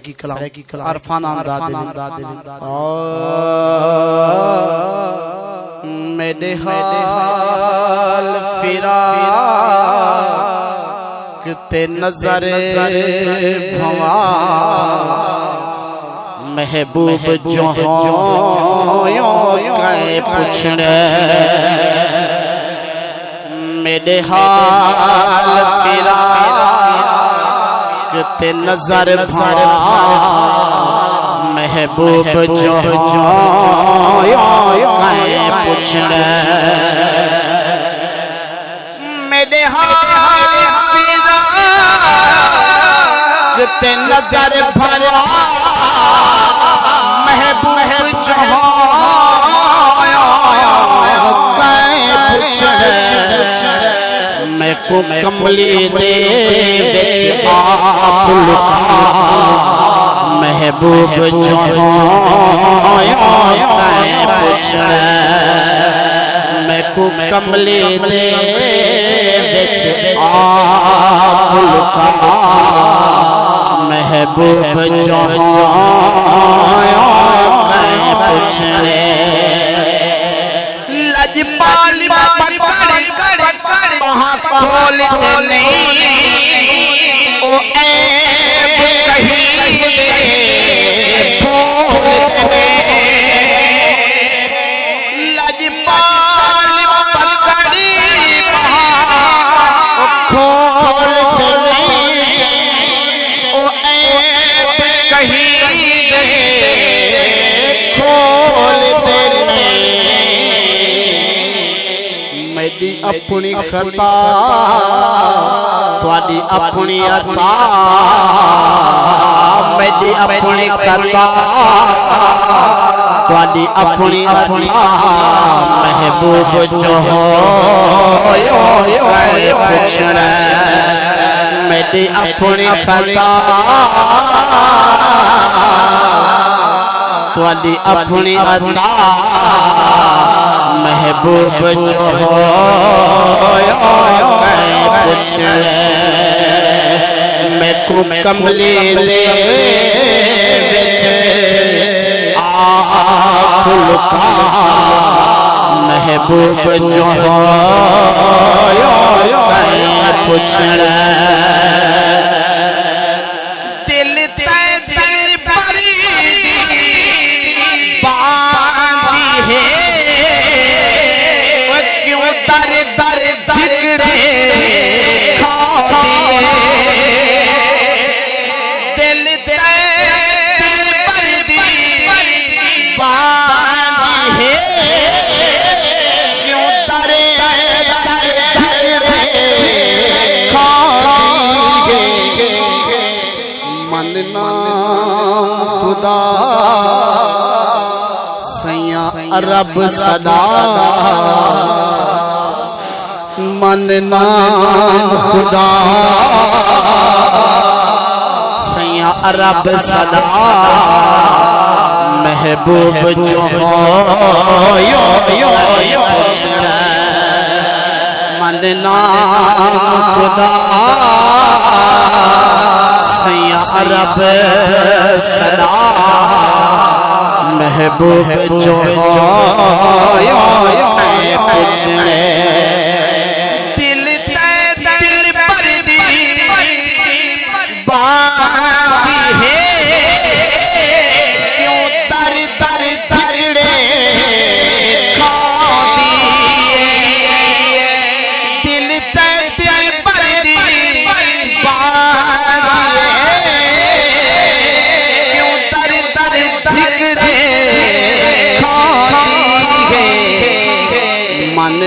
کی کلام عرفان انداز میرے حال فراق تے نظر بھوا محبوب جو کہیں پوچھنے میرے حال فراق تے نظر بھوا محبوب جو کہیں پوچھنے میرے حال فراق تے نظر بھوا محبوب جو کہیں پوچھنے میں کو کملی دے بچ آپ لکھا محبوب جو کہیں پوچھنے میں کو کملی دے بچ آپ لکھا محبوب جو کہیں پوچھنے لجپال وہاں کھولتے نہیں او عیب کہیں دے بھولتے لجپال پکڑی وہاں کھولتے نہیں او عیب کہیں دے کھولتے نہیں میری اپنی خطا تواڈی اپنی عطا میری اپنی خطا تواڈی اپنی عطا محبوب جو کہیں پوچھنے میری اپنی خطا تواڈی اپنی عطا محبوب جو کہیں پوچھنے میں کو کملی دے بچ آپ لکھا محبوب جو کہیں پوچھنے دل تے دل بری باندھی ہے در در دھکڑے کھا دیے دل تے دل بردی باندھی ہے کیوں در در دھکڑے کھا دیے مننا خدا سیاں رب صدا مننا خدا سیاں رب صدا محبوب جو پوچھنے مننا خدا سیاں رب صدا محبوب جو پوچھنے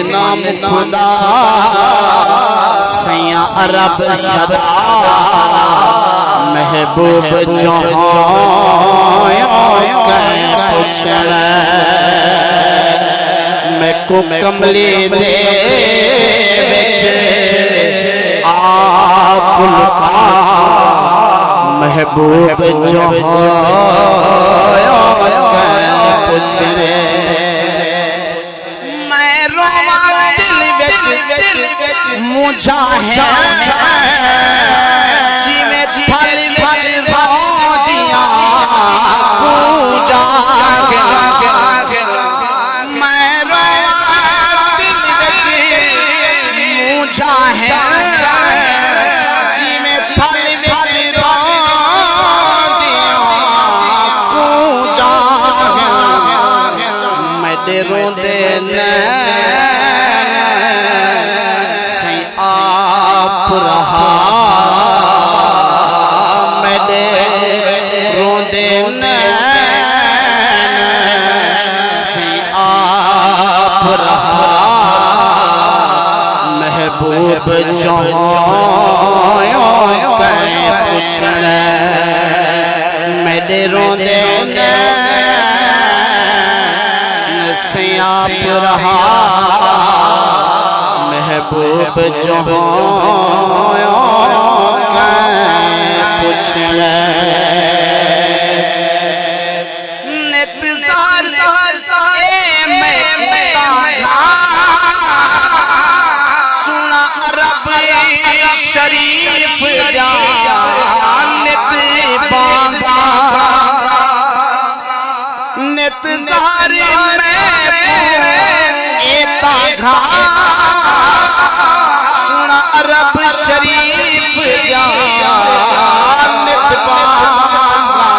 نام خدا سیاں رب صدا محبوب جو کہیں پوچھنے میں کو کملی دے بچ آپ لکھا محبوب جو کہیں پوچھنے مجھا ہے جی میں پھل پھل بھاؤ دیا میرے روندے نسیاب رہا محبوب جہاں پوچھنے شریف جانت بانگا نت زہر میں ایتا گھا سنا رب شریف جانت بانگا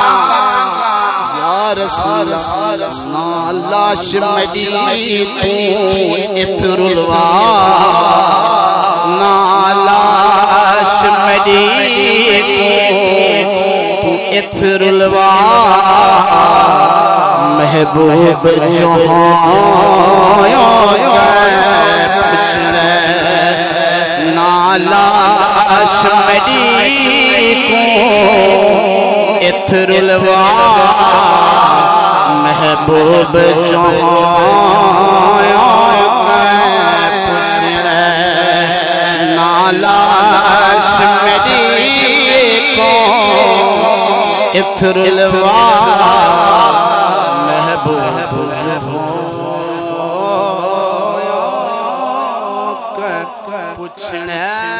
یا رسول اللہ لاش مڈی تو اتر الوا نالاش مڈی تو اتر الوا محبوب جہاں نالاش مڈی کو اتر الوا محبوب لاش مڈی کو اتر الوا محبوب پوچھنے